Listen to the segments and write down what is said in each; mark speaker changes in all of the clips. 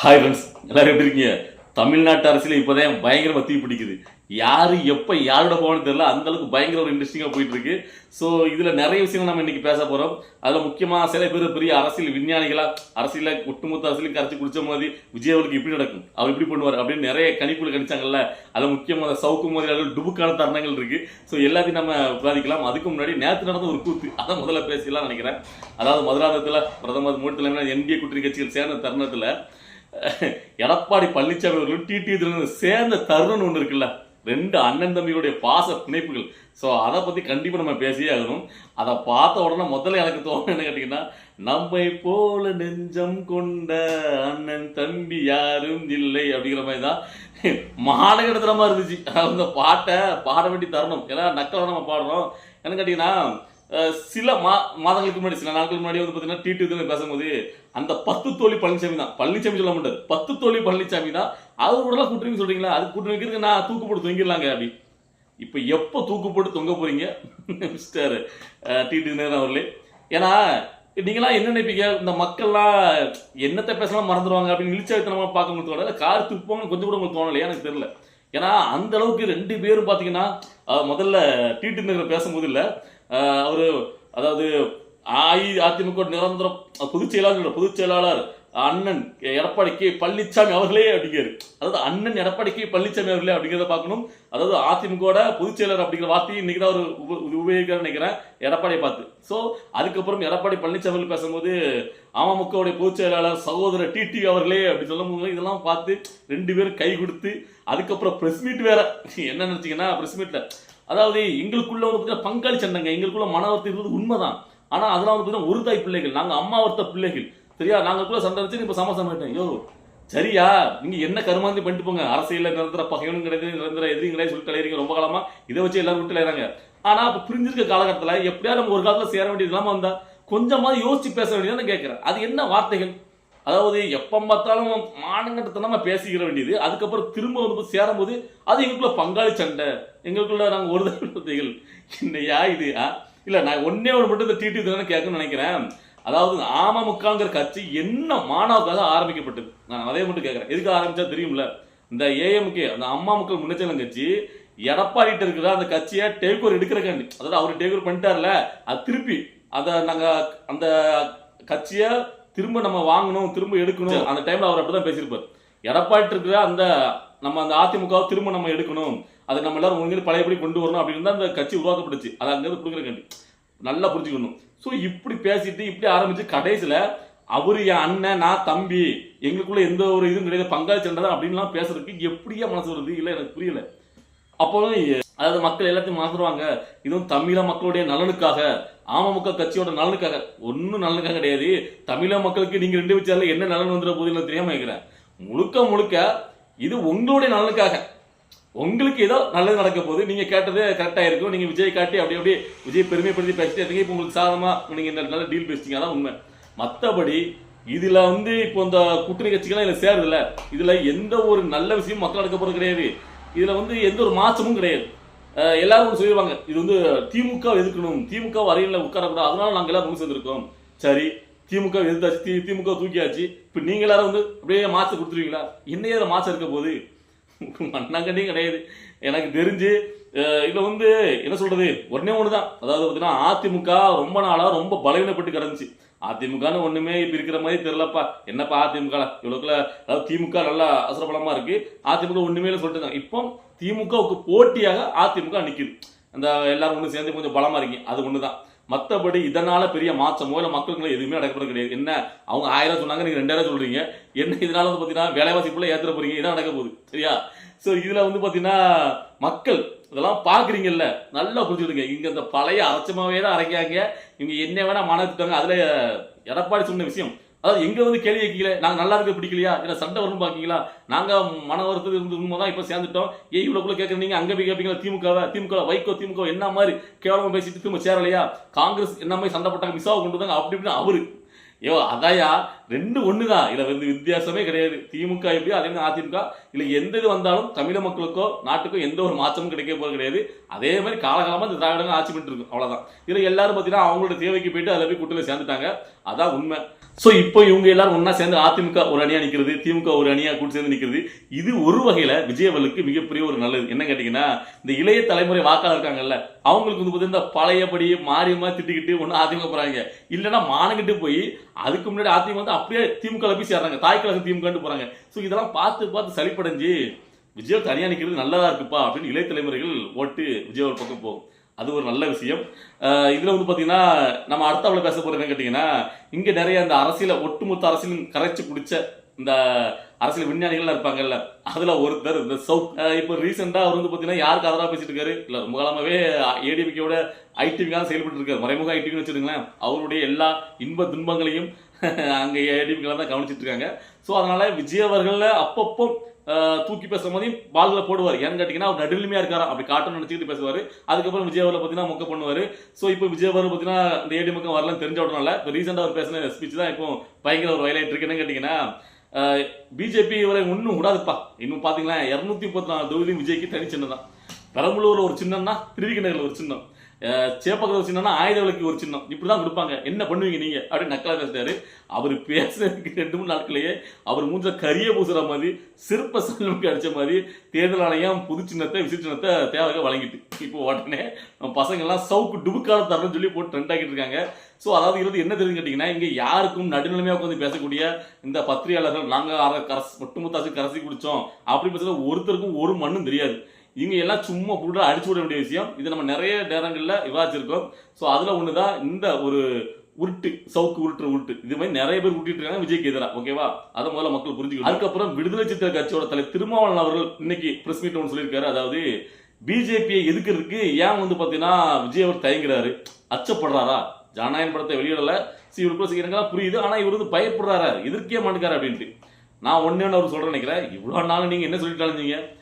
Speaker 1: Hi friends, எல்லாரும் எப்படி இருக்கீங்க? தமிழ்நாட்டு அரசியல் இப்போதான் பயங்கரமாக தீ பிடிக்குது. யார் எப்போ யாரோட போகணும்னு தெரியல, அந்த அளவுக்கு பயங்கர ஒரு இன்ட்ரெஸ்டிங்காக போயிட்டு இருக்கு. ஸோ இதில் நிறைய விஷயங்கள் நம்ம இன்னைக்கு பேச போகிறோம். அதில் முக்கியமாக சில பேர் பெரிய அரசியல் விஞ்ஞானிகளாக அரசியலில் ஒட்டுமொத்த அரசியலையும் கரைச்சி குடிச்ச மாதிரி விஜய் அவருக்கு இப்படி நடக்கும், அவர் இப்படி பண்ணுவார் அப்படின்னு நிறைய கணிப்புகள் கணிச்சாங்கல்ல. அதில் முக்கியமாக சவுக்கு மோதிரால் டுபுக்கான தருணங்கள் இருக்கு. ஸோ எல்லாத்தையும் நம்ம விவாதிக்கலாம். அதுக்கு முன்னாடி நேற்று நடந்த ஒரு கூத்து அதை முதல்ல பேசலாம் நினைக்கிறேன். அதாவது மதுராந்தகத்தில் பிரதமர் மோடி தலைமையிலான என்டிஏ கூட்டணி கட்சிகள் சேர்ந்த தருணத்தில் எடப்பாடி பழனிசாமி அவர்களும் டிடி சேர்ந்த தருணம் ஒன்று இருக்குல்ல, ரெண்டு அண்ணன் தம்பிகளுடைய பாச பிணைப்புகள். ஸோ அதை பற்றி கண்டிப்பாக நம்ம பேசியே ஆகணும். அதை பார்த்த உடனே முதல்ல எனக்கு தோணும் என்ன கேட்டிங்கன்னா, நம்மை போல நெஞ்சம் கொண்ட அண்ணன் தம்பி யாரும் இல்லை அப்படிங்கிற மாதிரி தான் மாநகரத்தனமாக இருந்துச்சு. அந்த பாட்டை பாட வேண்டிய தருணம். ஏன்னா நக்கலை நம்ம பாடுறோம். என்ன கேட்டிங்கன்னா, சில மாதங்களுக்கு முன்னாடி சில நாட்களுக்கு முன்னாடி வந்து பார்த்தீங்கன்னா டிடி பேசும்போது அந்த 10 தோழி பழனிசாமி தான், பழனிசாமி சொல்ல மாட்டார், 10 தோழி பழனிசாமி தான் அவர் கூட கூட்டணி சொல்றீங்களா, அது கூட்டணி வைக்கிறதுக்கு நான் தூக்கு போட்டு தொங்கிடலாங்க அப்படி. இப்போ எப்போ தூக்கு போட்டு தொங்க போறீங்க மிஸ்டர் டிடி அவர்களே? ஏன்னா நீங்களாம் என்ன நினைப்பீங்க, இந்த மக்கள்லாம் என்னத்தை பேசலாம் மறந்துடுவாங்க அப்படின்னு இழிச்சாத்தனமா பார்க்க உங்களுக்கு தோணல, கார் துப்போங்க கொஞ்சம் கூட உங்களுக்கு தோணலையா? எனக்கு தெரியல. ஏன்னா அந்த அளவுக்கு ரெண்டு பேரும் பார்த்தீங்கன்னா முதல்ல டிடி பேசும்போது இல்லை, அவரு அதாவது அஇஅதிமுக நிரந்தர பொதுச் செயலாளர் அண்ணன் எடப்பாடி கே பழனிசாமி அவர்களே அப்படிங்கிறாரு. அதாவது அண்ணன் எடப்பாடி கே பழனிசாமி அவர்களே அப்படிங்கிறத பார்க்கணும். அதாவது அதிமுக பொதுச் செயலர் அப்படிங்கிற வார்த்தையை இன்னைக்கு தான் அவர் உபயோகிக்கிறார் நினைக்கிறேன் எடப்பாடியை பார்த்து. ஸோ அதுக்கப்புறம் எடப்பாடி பழனிசாமி அவர்கள் பேசும்போது அமமுகவுடைய பொதுச் செயலாளர் சகோதரர் டிடி அவர்களே அப்படி சொல்லும் போது இதெல்லாம் பார்த்து ரெண்டு பேரும் கை கொடுத்து அதுக்கப்புறம் பிரஸ் மீட் வேற. என்ன நினைச்சீங்கன்னா, பிரஸ் மீட்ல அதாவது எங்களுக்குள்ள வந்து பங்காளி சண்டைங்க, எங்களுக்குள்ள மன வருத்தம் இருந்தது உண்மைதான். ஆனா அதெல்லாம் வந்து பார்த்தீங்கன்னா ஒரு தாய் பிள்ளைகள், நாங்க அம்மா வருத்த பிள்ளைகள், சரியா? நாங்களுக்குள்ள சண்டை வச்சு இப்ப சமசம் ஆயிட்டேன். யோ சரியா, நீங்க என்ன கருமாந்தி பண்ணிட்டு போங்க, அரசியல நிரந்தர பகைவனும் கிடையாது, நிரந்தர எதிரியும் கிடையாது சொல்லிட்டு அலையறீங்க ரொம்ப காலமா. இதை வச்சு எல்லாரும் விட்டு அலையறாங்க. ஆனா இப்ப புரிஞ்சிருக்க காலகட்டத்தில் எப்படியாவது நம்ம ஒரு காலத்துல சேர வேண்டியது இல்லாம வந்தா கொஞ்சமாவது யோசிச்சு பேச வேண்டியதான் கேட்கிறேன். அது என்ன வார்த்தைகள்? அதாவது எப்ப பார்த்தாலும் மானங்கட்டத்தனமா பேசிக்கிற வேண்டியது, அதுக்கப்புறம் திரும்ப வந்து சேரும் போது அது எங்களுக்குள்ள பங்காளி சண்டை, எங்களுக்குள்ள நாங்க ஒரு வார்த்தைகள். என்னையா இது? இல்ல நான் ஒன்னே ஒரு மட்டும் இந்த டிடி கேட்கணும்னு நினைக்கிறேன். அதாவது அமமுகங்கிற கட்சி என்ன மாணவக்காக ஆரம்பிக்கப்பட்டது, நான் அதே மட்டும் கேட்கிறேன். எதுக்கு ஆரம்பிச்சா தெரியும்ல, இந்த ஏஎம்கே அந்த அம்மா மக்கள் முன்னேற்ற கட்சி எடப்பாடிட்டு இருக்கிற அந்த கட்சியை டேக் ஓவர் எடுக்கிறக்காண்டி, அதாவது அவர் டேக் ஓவர் பண்ணிட்டார்ல, அது திருப்பி அதை நாங்க அந்த கட்சியை திரும்ப நம்ம வாங்கணும், திரும்ப எடுக்கணும். அந்த டைம்ல அவர் அப்படிதான் பேசியிருப்பார். எடப்பாடி இருக்கிற அந்த நம்ம அந்த அதிமுக திரும்ப நம்ம எடுக்கணும், அதை நம்ம எல்லாரும் ஒழுங்கு பழையபடி கொண்டு வரணும் அப்படின்னு தான் அந்த கட்சி உருவாக்கப்படுச்சு. அதை அங்கிருந்து கொடுக்குறக்காண்டி நல்லா புரிஞ்சுக்கணும். ஸோ இப்படி பேசிட்டு இப்படி ஆரம்பிச்சு கடைசியில அவரு என் அண்ணன், நான் தம்பி, எங்களுக்குள்ள எந்த ஒரு இதுவும் கிடையாது, பங்காளி சண்டை தான் அப்படின்லாம் பேசுறதுக்கு எப்படியா மனசு வருது? இல்லை எனக்கு புரியல. அப்போ அதாவது மக்கள் எல்லாத்தையும் மாத்துருவாங்க, இதுவும் தமிழக மக்களுடைய நலனுக்காக, அமமுக கட்சியோட நலனுக்காக. ஒன்னும் நலனுக்காக கிடையாது. தமிழக மக்களுக்கு நீங்க ரெண்டு வச்சால என்ன நலன் வந்துட போது தெரியாம இருக்கிறேன். முழுக்க முழுக்க இது உங்களுடைய நலனுக்காக, உங்களுக்கு ஏதோ நல்லது நடக்க போது, நீங்க கேட்டது கரெக்டா இருக்கும். நீங்க விஜய் காட்டி அப்படி அப்படியே விஜய் பெருமைப்படுத்தி பேசிட்டே இருக்கீங்க. இப்போ உங்களுக்கு சாதமா நீங்க நல்ல டீல் பேசிட்டீங்க, அதான் உண்மை. மற்றபடி இதுல வந்து இப்போ இந்த கூட்டணி கட்சிகள்லாம் இதுல சேருதுல்ல, இதுல எந்த ஒரு நல்ல விஷயமும் மக்கள் நடக்க போறது கிடையாது. இதுல வந்து எந்த ஒரு மாற்றமும் கிடையாது. எல்லாரும் சொல்லிடுவாங்க, இது வந்து திமுக எதிர்க்கணும், திமுக அறையில் உட்காரக்கூடாது, அதனால நாங்க எல்லாரும் ஒன்று சேர்ந்திருக்கோம். சரி, திமுக எதிர்த்தாச்சு, திமுக தூக்கியாச்சு, இப்ப நீங்க எல்லாரும் வந்து அப்படியே மாற்ற கொடுத்துருவீங்களா? என்ன மாற்றம் இருக்க போது? மண்ணாங்கண்டையும் கிடையாது எனக்கு தெரிஞ்சு. இதுல வந்து என்ன சொல்றது, ஒன்னே ஒண்ணுதான். அதாவது பாத்தீங்கன்னா அதிமுக ரொம்ப நாளா ரொம்ப பலவீனப்பட்டு கிடந்துச்சு. அதிமுகன்னு ஒண்ணுமே இப்ப இருக்கிற மாதிரி தெரியலப்பா. என்னப்பா அதிமுக இவ்வளவுக்குள்ள, அதாவது திமுக நல்லா அசுரபலமா இருக்கு, அதிமுக ஒண்ணுமே சொல்லிட்டு இப்போ திமுகவுக்கு போட்டியாக அதிமுக நிக்குது. அந்த எல்லாரும் ஒண்ணு சேர்ந்து கொஞ்சம் பலமா இருக்கீங்க, அது ஒண்ணுதான். மற்றபடி இதனால பெரிய மாற்றமோ இல்லை மக்களுக்குள்ள எதுவுமே நடக்கிறது கிடையாது. என்ன அவங்க 1000 சொன்னாங்க, நீங்க 2000 சொல்றீங்க. என்ன இதனால வந்து பாத்தீங்கன்னா வேலைவாசி போல ஏத்துற போறீங்க, இதான் நடக்க போகுது, சரியா? சோ இதுல வந்து பாத்தீங்கன்னா மக்கள் இதெல்லாம் பாக்குறீங்கல்ல, நல்லா புரிஞ்சுடுங்க. இங்க இந்த பழைய அரைச்சமாவே தான் அரைக்காங்க. இவங்க என்ன வேணா மானத்துட்டாங்க. அதுல எடப்பாடி சொன்ன விஷயம், அதாவது எங்க வந்து கேள்வி வைக்கல, நாங்க நல்லா இருக்க பிடிக்கலையா, இல்ல சண்டை வரும் பாக்கீங்களா, நாங்க மன வருத்தது இருந்து உண்மைதான் இப்ப சேர்ந்துட்டோம், இவ்வளவுக்குள்ள கேட்கறீங்க, அங்க போய் கேட்பீங்களா திமுக வைகோ திமுக என்ன மாதிரி கேவலமா பேசிட்டு திரும்ப சேரலையா, காங்கிரஸ் என்ன மாதிரி சண்டை போட்டாங்க, மிஸ்ஸாவை கொண்டு வந்தாங்க அப்படி இப்படின்னு அவரு. ஐயோ அதாயா, ரெண்டு ஒண்ணுதான், இதுல வந்து வித்தியாசமே கிடையாது. திமுக எப்படி அதே மாதிரி அதிமுக, இல்ல எந்த இது வந்தாலும் தமிழக மக்களுக்கோ நாட்டுக்கோ எந்த ஒரு மாற்றமும் கிடைக்க போறது கிடையாது. அதே மாதிரி காலகாலமா இந்த திராவிடங்க ஆட்சி பண்ணிட்டு இருக்கும், அவ்வளவுதான். இதுல எல்லாரும் பாத்தீங்கன்னா அவங்களோட தேவைக்கு போயிட்டு அதுல போய் கூட்டத்தில் சேர்ந்துட்டாங்க, அதான் உண்மை. ஸோ இப்போ இவங்க எல்லாரும் ஒன்னா சேர்ந்து அதிமுக ஒரு அணியா நிற்கிறது, திமுக ஒரு அணியா கூட்டு சேர்ந்து நிற்கிறது. இது ஒரு வகையில விஜய் அவர்களுக்கு மிகப்பெரிய ஒரு நல்லது. என்ன கேட்டீங்கன்னா, இந்த இளைய தலைமுறை வாக்காளர் இருக்காங்கல்ல, அவங்களுக்கு வந்து பார்த்தீங்கன்னா பழையபடி மாறி மாறி திட்டிக்கிட்டு ஒன்று அதிமுக போறாங்க, இல்லைன்னா மானங்கிட்டு போய் அதுக்கு முன்னாடி அதிமுக வந்து அப்படியே திமுக போய் சேர்றாங்க, தாய் கழகம் திமுக போறாங்க. ஸோ இதெல்லாம் பார்த்து பார்த்து சளிப்படைஞ்சு விஜய் தனியா நிற்கிறது நல்லதா இருக்குப்பா அப்படின்னு இளைய தலைமுறைகள் ஓட்டு விஜய் ஒரு பக்கம் போகும். அது ஒரு நல்ல விஷயம். இதுல வந்து பாத்தீங்கன்னா நம்ம அடுத்தவள பேச போறது கேட்டீங்கன்னா, இங்க நிறைய இந்த அரசியல ஒட்டுமொத்த அரசியலும் கரைச்சு குடிச்ச இந்த அரசியல் விஞ்ஞானிகள் இருப்பாங்கல்ல, அதுல ஒருத்தர் இந்த இப்போ ரீசெண்டா அவர் வந்து பாத்தீங்கன்னா யாருக்கு ஆதரவா பேசிட்டு இருக்காரு, இல்ல ரொம்ப காலமாவே ஏடிஎம்கேயோட ஐடிவிக்காக செயல்பட்டு இருக்காரு, மறைமுக ஐடிவின்னு வச்சிருங்களேன். அவருடைய எல்லா இன்ப துன்பங்களையும் அங்க ஏடிஎம்கே தான் கவனிச்சிட்டு இருக்காங்க. ஸோ அதனால விஜய் அவர்கள் அப்பப்போ தூக்கி பேசுற மாதிரி பால்களை போடுவார். ஏன்னு கேட்டீங்கன்னா அவர் நடுநிலைமையா இருக்காரா அப்படி காட்டணும்னு நினைச்சிட்டு பேசுவாரு. அதுக்கப்புறம் விஜய் அவர்களை பார்த்தீங்கன்னா மொக்க பண்ணுவாரு. ஸோ இப்போ விஜய் அவர் பார்த்தீங்கன்னா இந்த ஏடிஎம்கே வரலன்னு தெரிஞ்ச உடனே இப்போ ரீசெண்டாக அவர் பேசின ஸ்பீச் தான் இப்போ பயங்கர ஒரு வயலாயிட்டு இருக்குன்னு கேட்டீங்கன்னா, பிஜேபி இவரை ஒன்றும் விடாதுப்பா. இன்னும் பார்த்தீங்கன்னா 234 தொகுதியும் விஜய்க்கு தனி சின்னம் தான். பெரம்பலூர்ல ஒரு சின்னம்னா, திருவிக்கிணறுல ஒரு சின்னம், சேப்பகத்தில் ஒரு சின்னம்னா, ஆயுத விளக்கு ஒரு சின்னம், இப்படிதான் கொடுப்பாங்க. என்ன பண்ணுவீங்க நீங்க அப்படின்னு நக்கலா பேசிட்டாரு. அவர் பேசுறதுக்கு 2-3 நாட்களையே அவர் மூஞ்ச கரிய பூசுற மாதிரி, சிறப்ப சலனுக்கு அடிச்ச மாதிரி தேர்தல் ஆணையம் புது சின்னத்தை விசி சின்னத்தை தேவையாக வழங்கிட்டு இப்போ உடனே நம்ம பசங்க எல்லாம் சவுக்கு டுபுக்கால தரணும்னு சொல்லி போட்டு ட்ரெண்ட் ஆகிட்டு இருக்காங்க. ஸோ அதாவது இது என்ன தெரியுதுன்னு கேட்டீங்கன்னா, இங்க யாருக்கும் நடுநிலைமையாக உட்காந்து பேசக்கூடிய இந்த பத்திரிகையாளர்கள் நாங்க ஒட்டுமொத்த கரசி குடிச்சோம் அப்படி பேசுறது ஒருத்தருக்கும் ஒரு மண்ணும் தெரியாது. இவங்க எல்லாம் சும்மா புள்ள அடிச்சு விட வேண்டிய விஷயம். இது நம்ம நிறைய நேரங்கள்ல விவாதிச்சிருக்கோம். ஸோ அதுல ஒண்ணுதான் இந்த ஒரு உருட்டு, சவுக்கு உருட்டு. இது மாதிரி நிறைய பேர் உருட்டிட்டு இருக்காங்க விஜய்க்கு எதிராக. ஓகேவா? அதை முதல்ல மக்கள் புரிஞ்சுக்கணும். அதுக்கப்புறம் விடுதலை சிறுத்தை கட்சியோட தலைவர் திருமாவளவன் அவர்கள் இன்னைக்கு பிரஸ் மீட் ஒன்று சொல்லியிருக்காரு. அதாவது பிஜேபியை எதுக்கிறதுக்கு ஏன் வந்து பாத்தீங்கன்னா விஜய் அவர் தயங்குறாரு, அச்சப்படுறாரா, ஜனநாயகம் படத்தை வெளியிடல, இவருக்குள்ள செய்யறதுலாம் புரியுது, ஆனா இவர் வந்து பயப்படுறாரு, எதிர்க்கே மாட்டுக்காரு அப்படின்ட்டு. நான் ஒன்னு அவர் சொல்றேன் நினைக்கிறேன். இவ்வளவு நாள் நீங்க என்ன சொல்லிட்டாலும்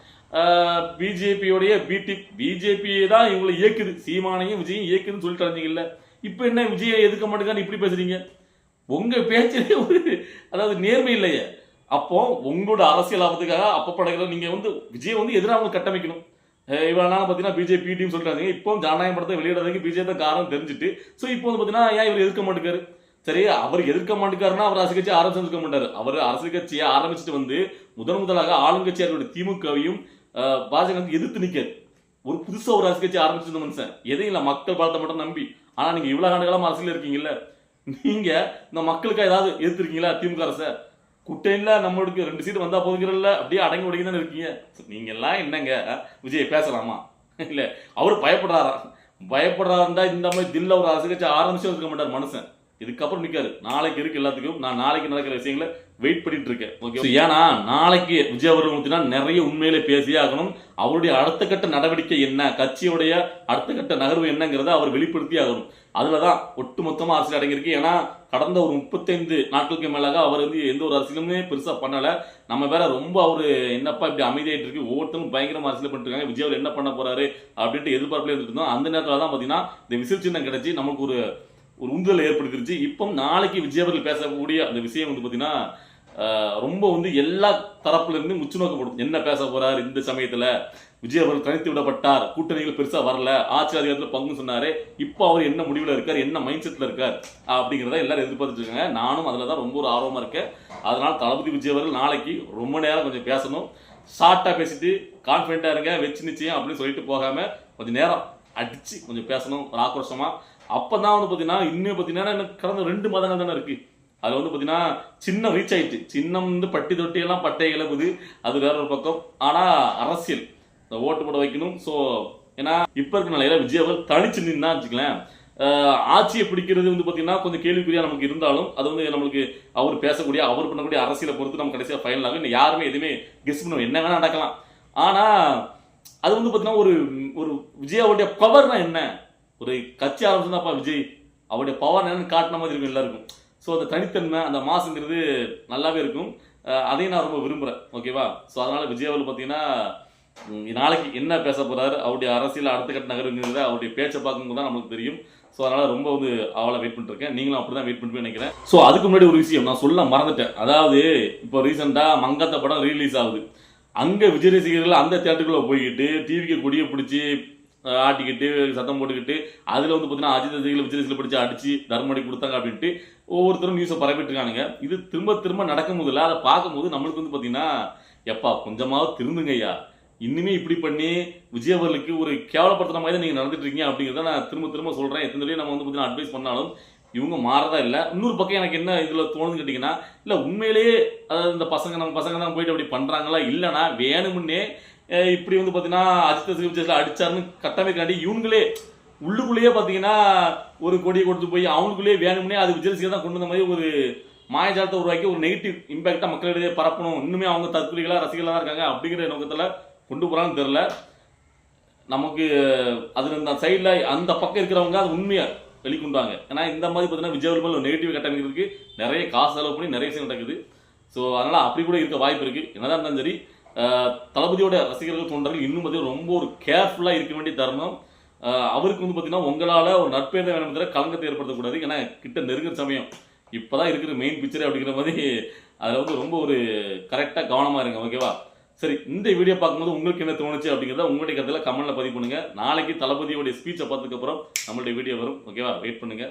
Speaker 1: பிஜேபியோடைய பிஜேபி தான் இவங்களை இயக்குது, சீமானையும் விஜயும் இயக்குதுன்னு சொல்லிட்டு இருந்தீங்கல்ல, இப்ப என்ன விஜயை எதுக்க மாட்டேங்கான்னு இப்படி பேசுறீங்க? உங்க பேச்சிலே ஒரு அதாவது நேர்மை இல்லையே. அப்போ உங்களோட அரசியல் லாபத்துக்காக அப்பப்படைகளை நீங்க வந்து விஜய் வந்து எதிராக அவங்க கட்டமைக்கணும். இவ்வளவு நாள் பாத்தீங்கன்னா பிஜேபி டீம் சொல்றாங்க, இப்போ ஜனநாயக படத்தை வெளியிடறதுக்கு பிஜேபி தான் காரணம் தெரிஞ்சுட்டு, ஸோ இப்போ வந்து பாத்தீங்கன்னா ஏன் இவர் எதிர்க்க மாட்டேங்காரு? சரி, அவர் எதிர்க்க மாட்டேங்காருன்னா அவர் அரசியல் கட்சி ஆரம்பிச்சிருக்க மாட்டாரு. அவர் அரசியல் கட்சியை ஆரம்பிச்சுட்டு வந்து முதலாக ஆளுங்கட்சியாளர்களுடைய திமுகவையும் பாஜக எதிர்த்து நிக்காது. ஒரு புதுசா ஒரு அரசியல் கட்சி ஆரம்பிச்சிருந்த மனுஷன் எதையும் இல்ல, மக்கள் பலத்தை மட்டும் நம்பி. ஆனா நீங்க இவ்வளவு ஆண்டுகளா அரசியல் இருக்கீங்கல்ல, நீங்க இந்த மக்களுக்கு ஏதாவது எதிர்த்திருக்கீங்களா? திமுக அரச குட்டையில நம்மளுக்கு 2 சீட் வந்தா போதுங்கிறல்ல, அப்படியே அடங்கி உடங்கி தானே இருக்கீங்க. நீங்க எல்லாம் என்னங்க விஜய் பேசலாமா? இல்ல அவர் பயப்படுறாருந்தா இந்த மாதிரி தில்ல ஒரு அரசியல் கட்சி ஆரம்பிச்சு இருக்க மாட்டார் மனுஷன். இதுக்கப்புறம் நிக்காரு. நாளைக்கு இருக்கு எல்லாத்துக்கும். நான் நாளைக்கு நடக்கிற விஷயங்களை வெயிட் பண்ணிட்டு இருக்கேன். ஓகே, ஏன்னா நாளைக்கு விஜய் அவர்கள் நிறைய உண்மையிலே பேசியே ஆகணும். அவருடைய அடுத்த கட்ட நடவடிக்கை என்ன, கட்சியுடைய அடுத்த கட்ட நகர்வு என்னங்கிறத அவர் வெளிப்படுத்தி ஆகணும். அதுலதான் ஒட்டுமொத்தமா அரசியல் அடங்கியிருக்கு. ஏன்னா கடந்த ஒரு 35 நாட்களுக்கு மேலாக அவர் வந்து எந்த ஒரு அரசியலுமே பெருசா பண்ணல. நம்ம வேற ரொம்ப அவரு என்னப்பா இப்படி அமைதியாயிட்டு இருக்கு, ஒவ்வொருத்தரும் பயங்கரமா அரசியல் பண்ணிட்டு இருக்காங்க, விஜய் அவர் என்ன பண்ண போறாரு அப்படின்ட்டு எதிர்பார்ப்புல இருந்துட்டு இருந்தோம். அந்த நேரத்துல தான் பாத்தீங்கன்னா இந்த விசில் சின்னம் கிடைச்சி நமக்கு ஒரு உந்துதலை ஏற்படுத்திருச்சு. இப்போ நாளைக்கு விஜய் அவர்கள் பேசக்கூடிய அந்த விஷயம் வந்து பாத்தீங்கன்னா ரொம்ப வந்து எல்லா தரப்புல இருந்து முச்சு நோக்கப்படும். என்ன பேச போறாரு இந்த சமயத்துல, விஜய் அவர்கள் தனித்து விடப்பட்டார், கூட்டணிகள் பெருசா வரல, ஆட்சி அதிகாரத்துல பங்கு சொன்னாரு, இப்போ அவர் என்ன முடிவுல இருக்காரு, என்ன மைண்ட் செட்ல இருக்கார் அப்படிங்கிறத எல்லாரும் எதிர்பார்த்துட்டு இருக்காங்க. நானும் அதுலதான் ரொம்ப ஒரு ஆர்வமா இருக்கேன். அதனால தளபதி விஜய் அவர்கள் நாளைக்கு ரொம்ப நேரம் கொஞ்சம் பேசணும். ஷார்ட்டா பேசிட்டு கான்பிடண்டா இருங்க, வெச்சு நிச்சயம் அப்படின்னு சொல்லிட்டு போகாம கொஞ்சம் நேரம் அடிச்சு கொஞ்சம் பேசணும் ஒரு ஆக்ரோஷமா. அப்பதான் வந்து பாத்தீங்கன்னா இன்னும் பாத்தீங்கன்னா எனக்கு கடந்த 2 மாதங்கள் தானே இருக்கு. அதுல வந்து பாத்தீங்கன்னா சின்னம் ரீச் ஆயிடுச்சு. சின்னம் வந்து பட்டி தொட்டி எல்லாம் பட்டை கிளப்புது, அது வேற ஒரு பக்கம். ஆனா அரசியல் ஓட்டு போட வைக்கணும். ஸோ ஏன்னா இப்ப இருக்க நிலையில விஜய் அவர்கள் தனிச்சு நின்னா வச்சுக்கலாம், ஆட்சியை பிடிக்கிறது வந்து பாத்தீங்கன்னா கொஞ்சம் கேள்விக்குறியா நமக்கு இருந்தாலும், அது வந்து நம்மளுக்கு அவர் பேசக்கூடிய அவர் பண்ணக்கூடிய அரசியலை பொறுத்து நம்ம கடைசியா ஃபைனல் ஆகும். இன்னும் யாருமே எதுவுமே கெஸ் பண்ணுவோம், என்ன வேணா நடக்கலாம். ஆனா அது வந்து பாத்தீங்கன்னா ஒரு விஜயாவுடைய பவர்னா என்ன, ஒரு கட்சி ஆரம்பிச்சுதான்ப்பா விஜய் அவருடைய பவர் என்னன்னு காட்டின மாதிரி இருக்கும் எல்லாருக்கும். ஸோ அந்த தனித்தன்மை அந்த மாசுங்கிறது நல்லாவே இருக்கும். அதையும் நான் ரொம்ப விரும்புகிறேன். ஓகேவா? ஸோ அதனால விஜய் அவர்கள் பார்த்தீங்கன்னா நாளைக்கு என்ன பேச போறாரு, அவருடைய அரசியல் அடுத்த கட்ட நகருங்கிறத அவருடைய பேச்சை பார்க்கும்போது தான் நமக்கு தெரியும். ஸோ அதனால ரொம்ப வந்து அவளை வெயிட் பண்ணிட்டு இருக்கேன். நீங்களும் அப்படிதான் வெயிட் பண்ணி நினைக்கிறேன். ஸோ அதுக்கு முன்னாடி ஒரு விஷயம் நான் சொல்ல மறந்துட்டேன். அதாவது இப்போ ரீசெண்டா மங்காத்தா படம் ரிலீஸ் ஆகுது. அங்க விஜய் ரசிகர்கள் அந்த தியேட்டருக்குள்ள போய்கிட்டு டிவிக்கு கொடியை பிடிச்சி ஆட்டிக்கிட்டு சத்தம் போட்டுக்கிட்டு அதில் வந்து பார்த்தீங்கன்னா அஜித் ரசிகர்கள் விஜய் ரசிகர்கள் பிடிச்சி அடிச்சு தர்மடி கொடுத்தாங்க அப்படின்ட்டு ஒவ்வொருத்தரும் நியூஸை பரப்பிட்டு இருக்கானுங்க. இது திரும்ப திரும்ப நடக்கும் போதில்ல, அதை பார்க்கும்போது நம்மளுக்கு வந்து பார்த்தீங்கன்னா எப்பா கொஞ்சமாவது திருந்துங்க ஐயா, இன்னுமே இப்படி பண்ணி விஜய் அவர்களுக்கு ஒரு கேவலப்படுத்துற மாதிரி தான் நீங்கள் நடந்துட்டு இருக்கீங்க அப்படிங்கிறத நான் திரும்ப திரும்ப சொல்கிறேன். எத்தனை தடவை நம்ம வந்து பார்த்தீங்கன்னா அட்வைஸ் பண்ணாலும் இவங்க மாறதா இல்லை. இன்னொரு பக்கம் எனக்கு என்ன இதில் தோணுதுன்னு கேட்டிங்கன்னா, இல்லை உண்மையிலேயே அதாவது இந்த நம்ம பசங்க தான் போயிட்டு அப்படி பண்ணுறாங்களா, இல்லைனா வேணுமுன்னே இப்படி வந்து பார்த்தீங்கன்னா அஜித் ரசிகர்கள் அடிச்சாருன்னு கட்டமைக்காண்டி இவங்களே உள்ளுக்குள்ளேயே பார்த்தீங்கன்னா ஒரு கொடியை கொடுத்து போய் அவங்களுக்குள்ளேயே வேணும்னே அது விஜய் ரசிகர் தான் கொண்டு வந்த மாதிரி ஒரு மாயஜாலத்தை உருவாக்கி ஒரு நெகட்டிவ் இம்பாக்டா மக்களிடையே பரப்பணும், இன்னுமே அவங்க தற்கொலைகளா ரசிகர்களா தான் இருக்காங்க அப்படிங்கிற நோக்கத்தில் கொண்டு போறான்னு தெரியல. நமக்கு அதுல இந்த சைடில் அந்த பக்கம் இருக்கிறவங்க அது உண்மையை வெளிக்கொண்டாங்க. ஏன்னா இந்த மாதிரி பார்த்தீங்கன்னா விஜய் மேல ஒரு நெகட்டிவ் கட்டமைக்கிறதுக்கு நிறைய காசு செலவு பண்ணி நிறைய விஷயம் நடக்குது. ஸோ அதனால அப்படி கூட இருக்க வாய்ப்பு இருக்கு. என்னதான் இருந்தாலும் சரி, தளபதியோட ரசிகர்கள் தொண்டர்கள் இன்னும் பார்த்தீங்கன்னா ரொம்ப ஒரு கேர்ஃபுல்லாக இருக்க வேண்டிய தருணம். அவருக்கு வந்து பார்த்தீங்கன்னா உங்களால் ஒரு நட்பேத வேணும் தவிர கலங்கத்தை ஏற்படுத்தக்கூடாது. ஏன்னா கிட்ட நெருங்குற சமயம் இப்போதான் இருக்கிற மெயின் பிக்சரே அப்படிங்கிற மாதிரி அதில் வந்து ரொம்ப ஒரு கரெக்டாக கவனமாக இருங்க. ஓகேவா? சரி, இந்த வீடியோ பார்க்கும்போது உங்களுக்கு என்ன தோணுச்சு அப்படிங்கிறத உங்களுடைய கருத்தில் கமெண்ட்ல பதிவு பண்ணுங்க. நாளைக்கு தளபதியோடைய ஸ்பீச்சை பார்த்ததுக்கப்புறம் நம்மளுடைய வீடியோ வரும். ஓகேவா? வெயிட் பண்ணுங்க.